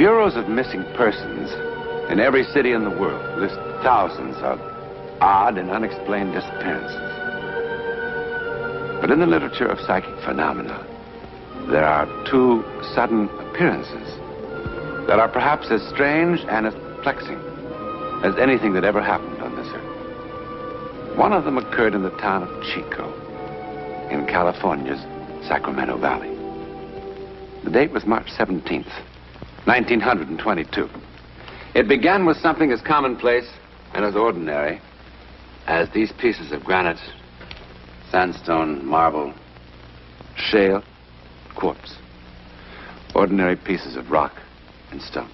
bureaus of missing persons in every city in the world list thousands of odd and unexplained disappearances. But in the literature of psychic phenomena, there are two sudden appearances that are perhaps as strange and as perplexing as anything that ever happened on this earth. One of them occurred in the town of Chico, in California's Sacramento Valley. The date was March 17th, 1922. It began with something as commonplace and as ordinary as these pieces of granite, sandstone, marble, shale, quartz. Ordinary pieces of rock and stone.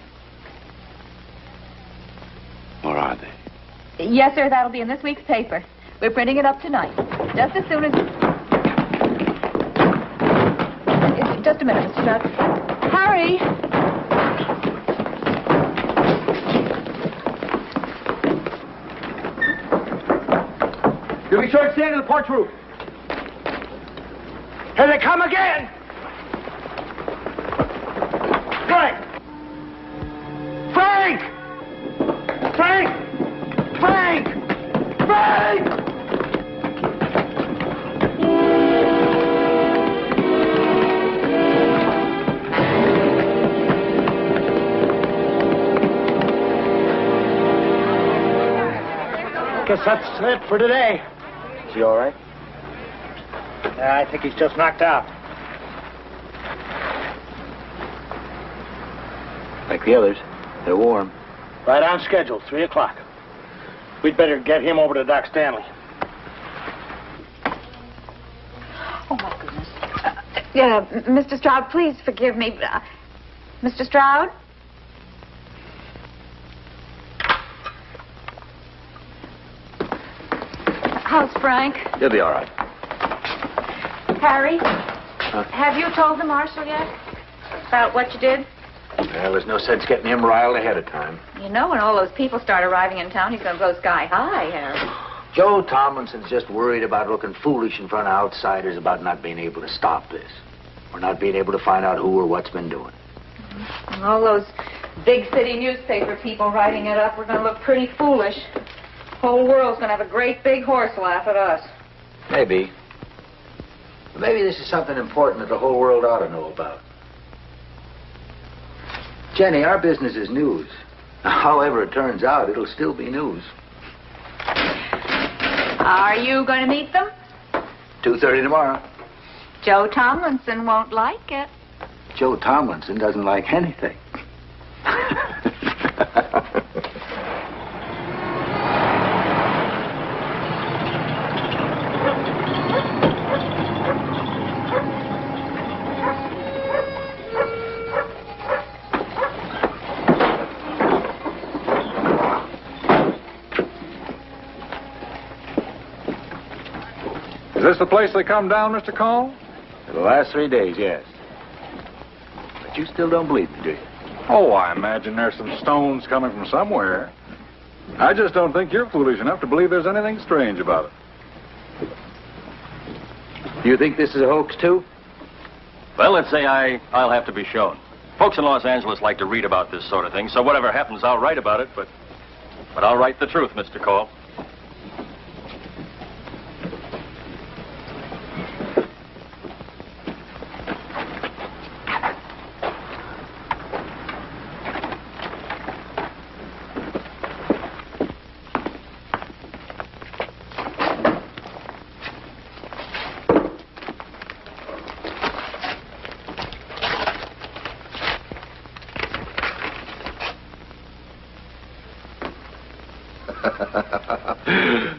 Or are they? Yes, sir, that'll be in this week's paper. We're printing it up tonight. Just as soon as... Just a minute, Mr. Stroud. Harry! You'll be sure to stand in the porch roof. Here they come again! Frank! Frank! Frank! Frank! Frank! Guess that's it for today. Is he all right? I think he's just knocked out. Like the others. They're warm. Right on schedule, 3 o'clock. We'd better get him over to Doc Stanley. Oh, my goodness. Mr. Stroud, please forgive me. Mr. Stroud? How's Frank? He'll be all right. Harry? Have you told the marshal yet about what you did? Well, there's no sense getting him riled ahead of time. You know, when all those people start arriving in town, he's going to go sky high, Harry. Joe Tomlinson's just worried about looking foolish in front of outsiders about not being able to stop this. Or not being able to find out who or what's been doing. And all those big city newspaper people writing it up, we're going to look pretty foolish. The whole world's going to have a great big horse laugh at us. Maybe. But maybe this is something important that the whole world ought to know about. Jenny, our business is news. However it turns out, it'll still be news. Are you going to meet them? 2:30 tomorrow. Joe Tomlinson won't like it. Joe Tomlinson doesn't like anything. Is this the place they come down, Mr. Cole? For the last 3 days, yes. But you still don't believe me, do you? Oh, I imagine there's some stones coming from somewhere. I just don't think you're foolish enough to believe there's anything strange about it. Do you think this is a hoax, too? Well, let's say I'll have to be shown. Folks in Los Angeles like to read about this sort of thing, so whatever happens, I'll write about it, but I'll write the truth, Mr. Cole.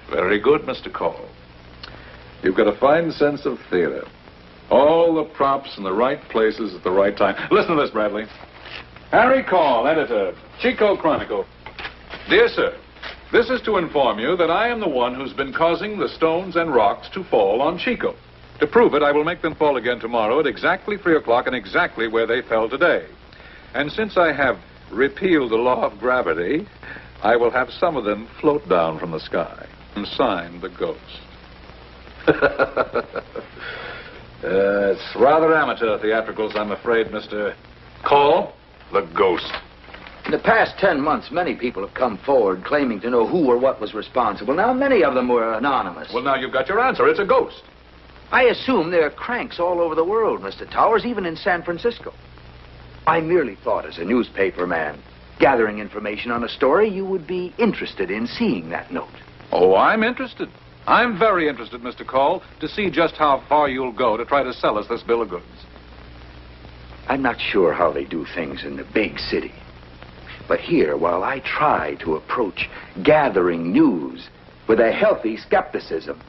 Very good, Mr. Cole. You've got a fine sense of theater. All the props in the right places at the right time. Listen to this, Bradley. Harry Cole, editor, Chico Chronicle. Dear sir, this is to inform you that I am the one who's been causing the stones and rocks to fall on Chico. To prove it, I will make them fall again tomorrow at exactly 3 o'clock and exactly where they fell today. And since I have repealed the law of gravity, I will have some of them float down from the sky and sign the ghost. It's rather amateur theatricals, I'm afraid, Mr. Cole. The ghost. In the past 10 months, many people have come forward claiming to know who or what was responsible. Now, many of them were anonymous. Well, now you've got your answer. It's a ghost. I assume there are cranks all over the world, Mr. Towers, even in San Francisco. I merely thought, as a newspaper man, gathering information on a story, you would be interested in seeing that note. Oh, I'm interested. I'm very interested, Mr. Call, to see just how far you'll go to try to sell us this bill of goods. I'm not sure how they do things in the big city. But here, while I try to approach gathering news with a healthy skepticism,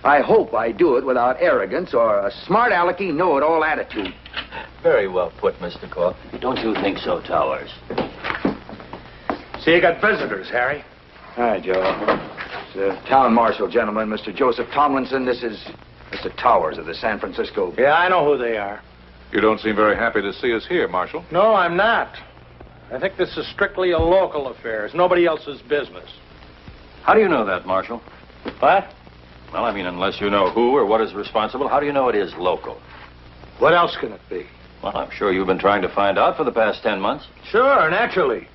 I hope I do it without arrogance or a smart alecky know-it-all attitude. Very well put, Mr. Call. Don't you think so, Towers? See, you got visitors, Harry. Hi, Joe. It's the town marshal, gentlemen, Mr. Joseph Tomlinson. This is Mr. Towers of the San Francisco... Yeah, I know who they are. You don't seem very happy to see us here, Marshal. No, I'm not. I think this is strictly a local affair. It's nobody else's business. How do you know that, Marshal? What? Well, I mean, unless you know who or what is responsible, how do you know it is local? What else can it be? Well, I'm sure you've been trying to find out for the past 10 months. Sure, naturally.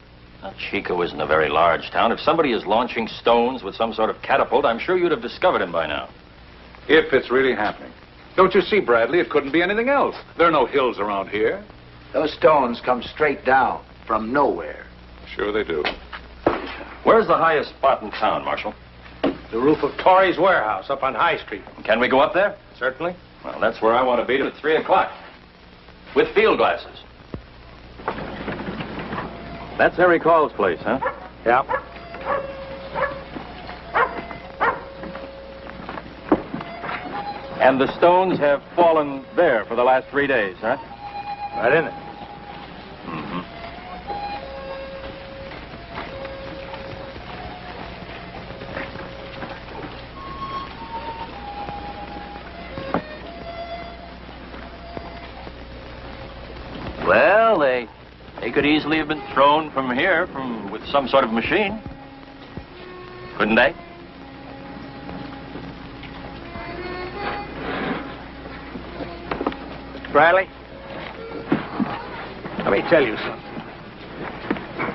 Now, Chico isn't a very large town. If somebody is launching stones with some sort of catapult, I'm sure you'd have discovered him by now. If it's really happening. Don't you see, Bradley? It couldn't be anything else. There are no hills around here. Those stones come straight down from nowhere. Sure they do. Where's the highest spot in town, Marshal? The roof of Torrey's warehouse up on High Street. Can we go up there? Certainly. Well, that's where I want to be at 3 o'clock. With field glasses. That's Harry Call's place, huh? Yeah. And the stones have fallen there for the last 3 days, huh? Right in it. Mm-hmm. Well, they could easily have been thrown from here with some sort of machine. Couldn't they? Bradley, let me tell you something.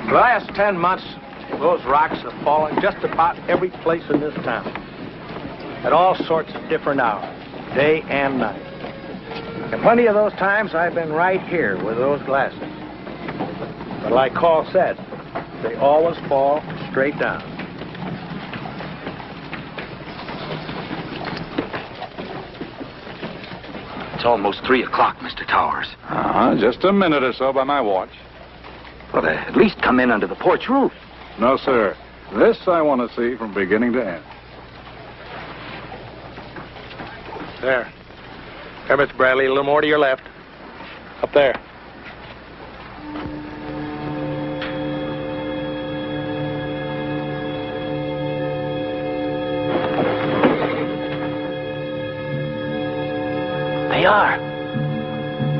The last 10 months, those rocks have fallen just about every place in this town. At all sorts of different hours, day and night. And plenty of those times I've been right here with those glasses. But like Call said, they always fall straight down. It's almost 3 o'clock, Mr. Towers. Just a minute or so by my watch. Well, at least come in under the porch roof. No, sir. This I want to see from beginning to end. There. There, Mr. Bradley, a little more to your left. Up there. They are.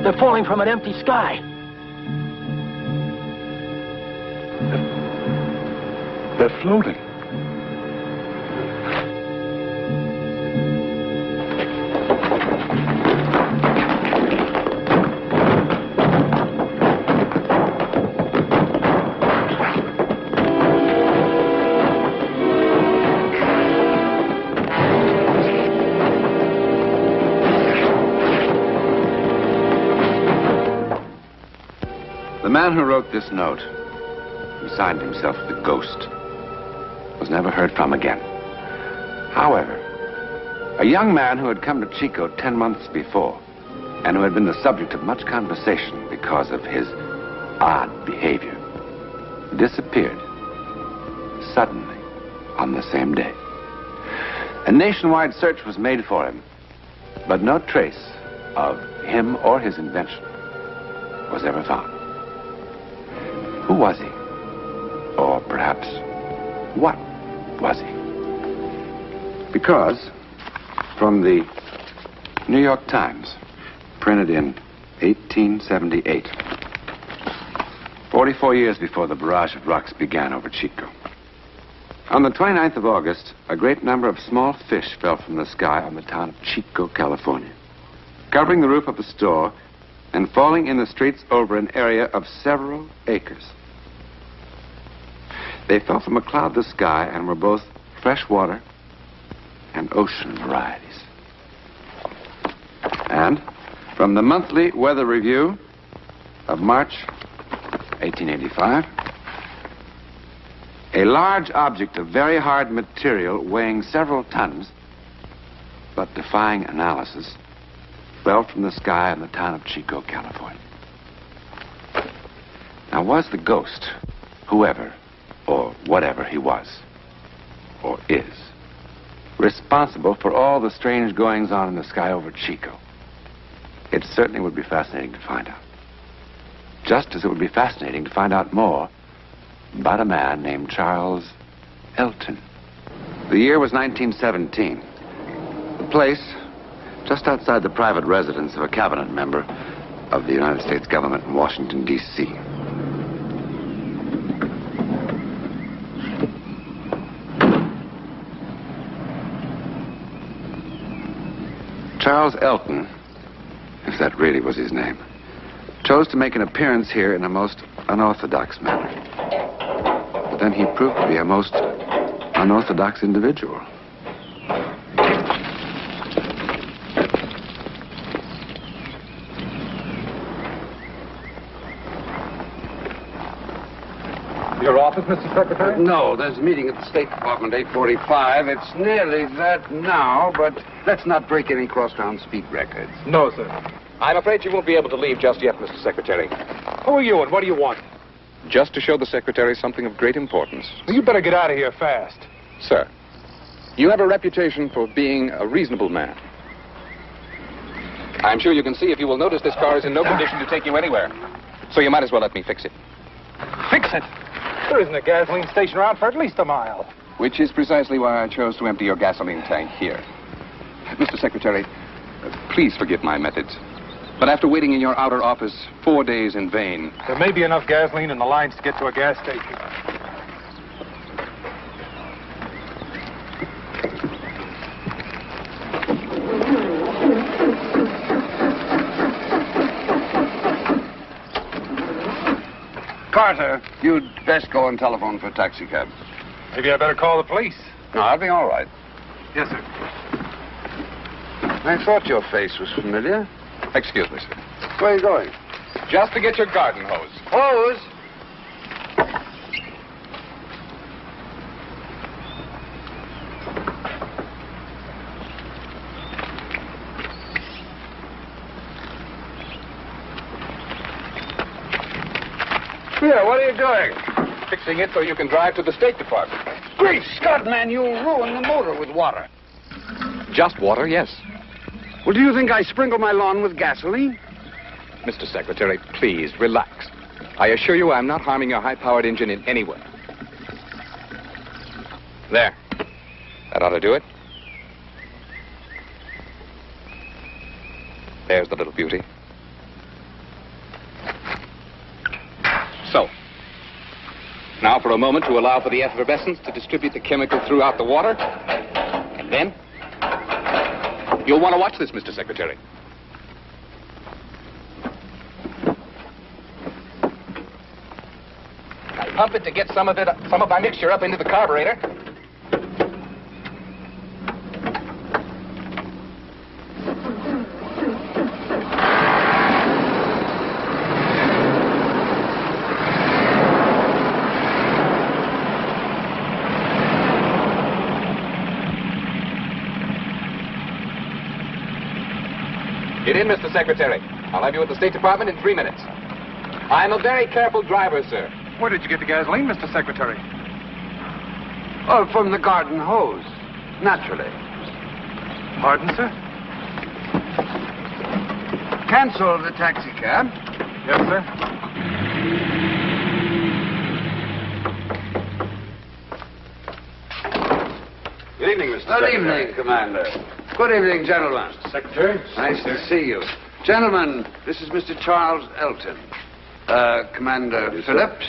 They're falling from an empty sky. They're floating. The man who wrote this note, who signed himself the Ghost, was never heard from again. However, a young man who had come to Chico 10 months before and who had been the subject of much conversation because of his odd behavior disappeared suddenly on the same day. A nationwide search was made for him, but no trace of him or his invention was ever found. Who was he? Or perhaps, what was he? Because, from the New York Times, printed in 1878, 44 years before the barrage of rocks began over Chico. On the 29th of August, a great number of small fish fell from the sky on the town of Chico, California. Covering the roof of a store and falling in the streets over an area of several acres. They fell from a cloudless sky and were both freshwater and ocean varieties. And from the Monthly Weather Review of March 1885, a large object of very hard material weighing several tons, but defying analysis, fell from the sky in the town of Chico, California. Now, was the ghost, whoever or whatever he was, or is, responsible for all the strange goings-on in the sky over Chico? It certainly would be fascinating to find out. Just as it would be fascinating to find out more about a man named Charles Elton. The year was 1917. The place, just outside the private residence of a cabinet member of the United States government in Washington, D.C. Charles Elton, if that really was his name, chose to make an appearance here in a most unorthodox manner. But then he proved to be a most unorthodox individual. Your office, Mr. Secretary? No, there's a meeting at the State Department, 8:45. It's nearly that now, but let's not break any crosstown speed records. No, sir. I'm afraid you won't be able to leave just yet, Mr. Secretary. Who are you and what do you want? Just to show the Secretary something of great importance. Well, you better get out of here fast. Sir, you have a reputation for being a reasonable man. I'm sure you can see if you will notice this car is in no condition to take you anywhere. So you might as well let me fix it. Fix it? There isn't a gasoline station around for at least a mile. Which is precisely why I chose to empty your gasoline tank here. Mr. Secretary, please forgive my methods. But after waiting in your outer office 4 days in vain... There may be enough gasoline in the lines to get to a gas station. Carter, you'd best go and telephone for a taxi cab. Maybe I better call the police. No, I'll be all right. Yes, sir. I thought your face was familiar. Excuse me, sir. Where are you going? Just to get your garden hose. Hose? Here, what are you doing? Fixing it so you can drive to the State Department. Great Scott, man, you'll ruin the motor with water. Just water, yes. Well, do you think I sprinkle my lawn with gasoline? Mr. Secretary, please, relax. I assure you I'm not harming your high-powered engine in any way. There. That ought to do it. There's the little beauty. So, now for a moment to allow for the effervescence to distribute the chemical throughout the water. And then, you'll want to watch this, Mr. Secretary. I pump it to get some of my mixture up into the carburetor. Get in, Mr. Secretary. I'll have you at the State Department in 3 minutes. I'm a very careful driver, sir. Where did you get the gasoline, Mr. Secretary? Oh, from the garden hose. Naturally. Pardon, sir? Cancel the taxi cab. Yes, sir. Good evening, Mr. Secretary. Good evening, Commander. Good evening, gentlemen. Secretary? Nice to see you. Gentlemen, this is Mr. Charles Elton. Commander Phillips,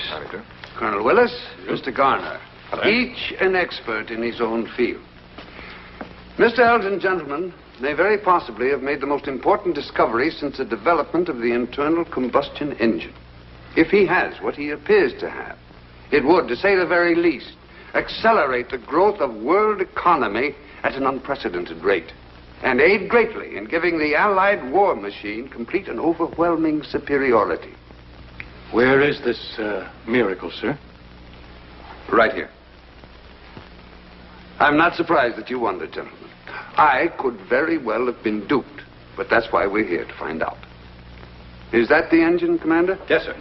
Colonel Willis, Mr. Garner. Each an expert in his own field. Mr. Elton, gentlemen, may very possibly have made the most important discovery since the development of the internal combustion engine. If he has what he appears to have, it would, to say the very least, accelerate the growth of world economy at an unprecedented rate, and aid greatly in giving the Allied war machine complete and overwhelming superiority. Where is this miracle, sir? Right here. I'm not surprised that you wonder, gentlemen. I could very well have been duped, but that's why we're here, to find out. Is that the engine, Commander? Yes, sir.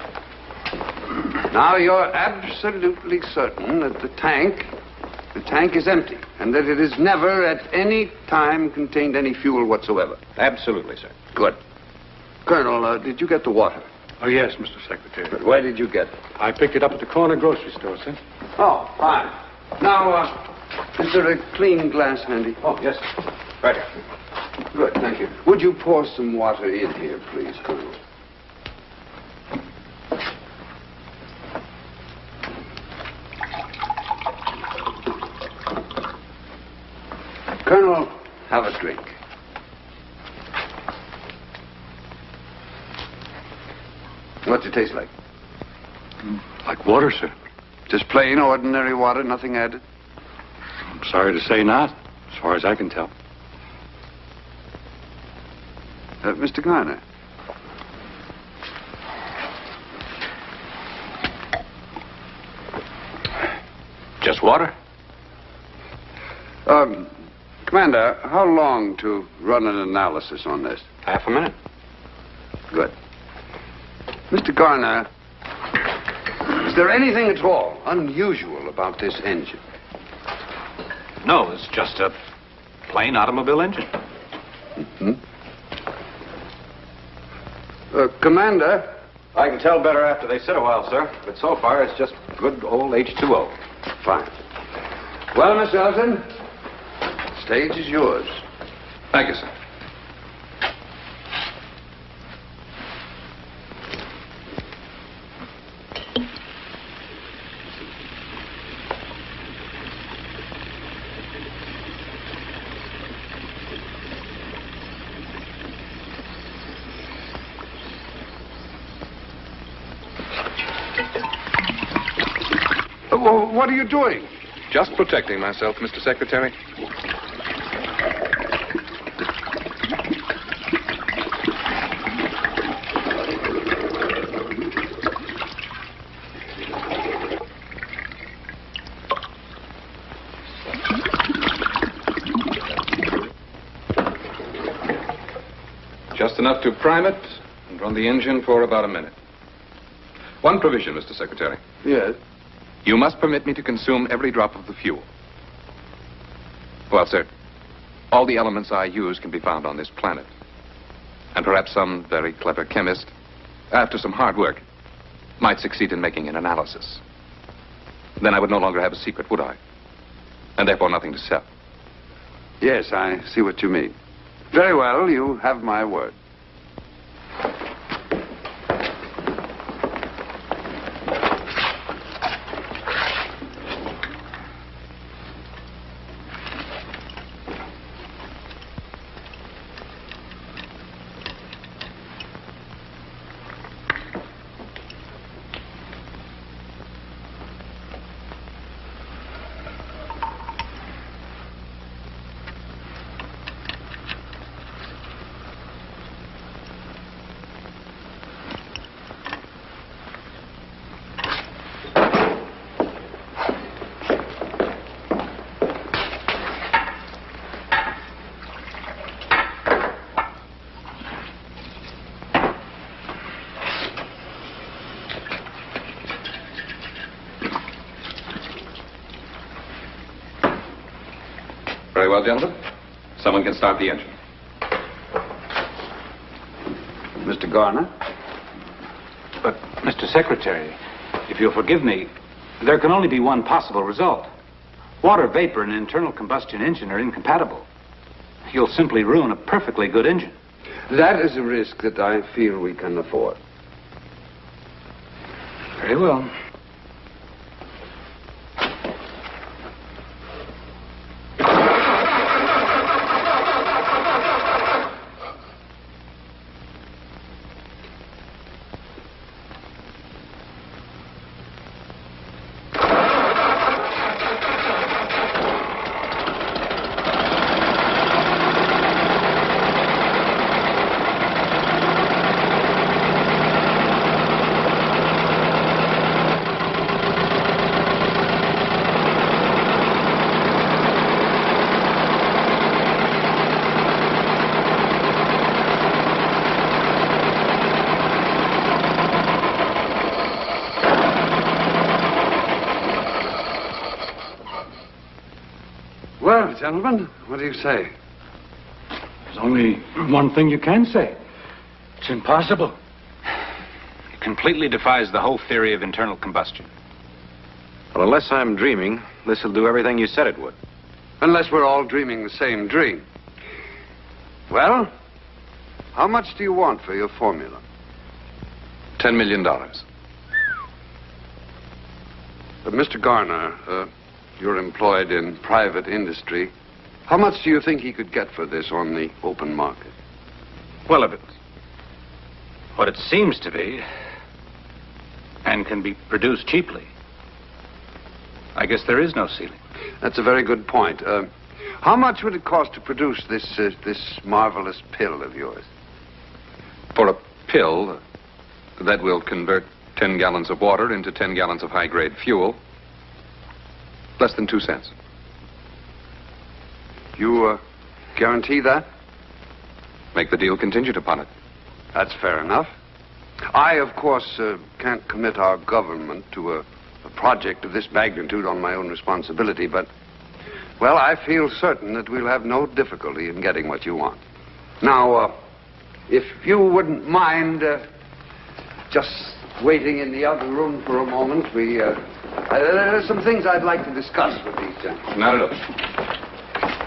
Now, you're absolutely certain that the tank is empty, and that it has never at any time contained any fuel whatsoever. Absolutely, sir. Good. Colonel, did you get the water? Oh, yes, Mr. Secretary. But where did you get it? I picked it up at the corner grocery store, sir. Oh, fine. Now, is there a clean glass handy? Oh, yes, sir. Right here. Good, thank you. Would you pour some water in here, please, Colonel? Colonel, have a drink. What's it taste like? Like water, sir. Just plain, ordinary water, nothing added? I'm sorry to say not, as far as I can tell. Mr. Garner. Just water? Commander, how long to run an analysis on this? Half a minute. Good. Mr. Garner, is there anything at all unusual about this engine? No, it's just a plain automobile engine. Mm-hmm. Commander? I can tell better after they sit a while, sir. But so far, it's just good old H2O. Fine. Well, Miss Elton, stage is yours. Thank you, sir. What are you doing? Just protecting myself, Mr. Secretary. Just enough to prime it and run the engine for about a minute. One provision, Mr. Secretary. Yes? You must permit me to consume every drop of the fuel. Well, sir, all the elements I use can be found on this planet. And perhaps some very clever chemist, after some hard work, might succeed in making an analysis. Then I would no longer have a secret, would I? And therefore nothing to sell. Yes, I see what you mean. Very well, you have my word. Very well, gentlemen. Someone can start the engine. Mr. Garner? But, Mr. Secretary, if you'll forgive me, there can only be one possible result. Water vapor and an internal combustion engine are incompatible. You'll simply ruin a perfectly good engine. That is a risk that I feel we can afford. Very well. gentlemen? What do you say? There's only one thing you can say. It's impossible. It completely defies the whole theory of internal combustion. Well, unless I'm dreaming, this will do everything you said it would. Unless we're all dreaming the same dream. Well, how much do you want for your formula? $10 million. But Mr. Garner, you're employed in private industry. How much do you think he could get for this on the open market? Well, if it's what it seems to be, and can be produced cheaply, I guess there is no ceiling. That's a very good point. How much would it cost to produce this marvelous pill of yours? For a pill that will convert 10 gallons of water into 10 gallons of high-grade fuel, less than 2 cents. You guarantee that? Make the deal contingent upon it. That's fair enough. I, of course, can't commit our government to a project of this magnitude on my own responsibility, but, well, I feel certain that we'll have no difficulty in getting what you want. Now, if you wouldn't mind just waiting in the other room for a moment, there are some things I'd like to discuss with these gentlemen. Not at all.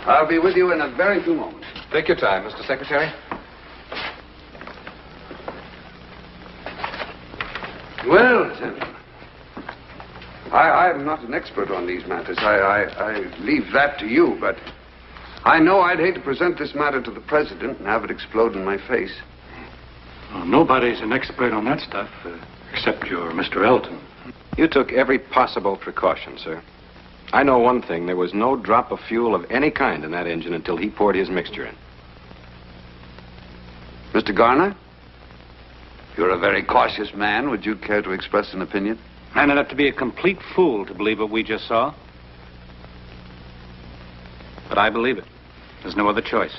I'll be with you in a very few moments. Take your time, Mr. Secretary. Well, gentlemen, I'm not an expert on these matters. I leave that to you, but I know I'd hate to present this matter to the president and have it explode in my face. Well, nobody's an expert on that stuff, except your Mr. Elton. You took every possible precaution, sir. I know one thing. There was no drop of fuel of any kind in that engine until he poured his mixture in. Mr. Garner? You're a very cautious man. Would you care to express an opinion? Man enough to be a complete fool to believe what we just saw. But I believe it. There's no other choice.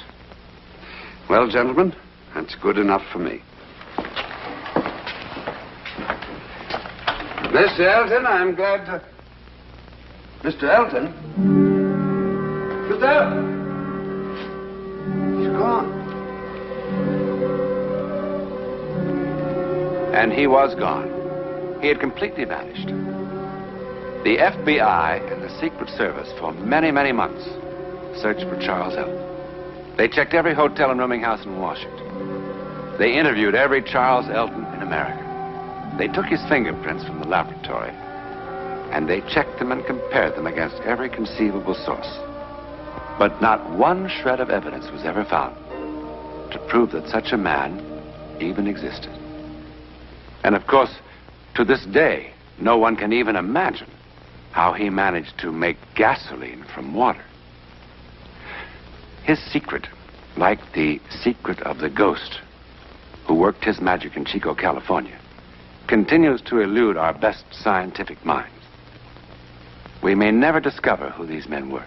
Well, gentlemen, that's good enough for me. Mr. Elton, I'm glad to... Mr. Elton? Mr. Elton? He's gone. And he was gone. He had completely vanished. The FBI and the Secret Service for many, many months searched for Charles Elton. They checked every hotel and rooming house in Washington. They interviewed every Charles Elton in America. They took his fingerprints from the laboratory, and they checked them and compared them against every conceivable source. But not one shred of evidence was ever found to prove that such a man even existed. And of course, to this day, no one can even imagine how he managed to make gasoline from water. His secret, like the secret of the ghost who worked his magic in Chico, California, continues to elude our best scientific minds. We may never discover who these men were.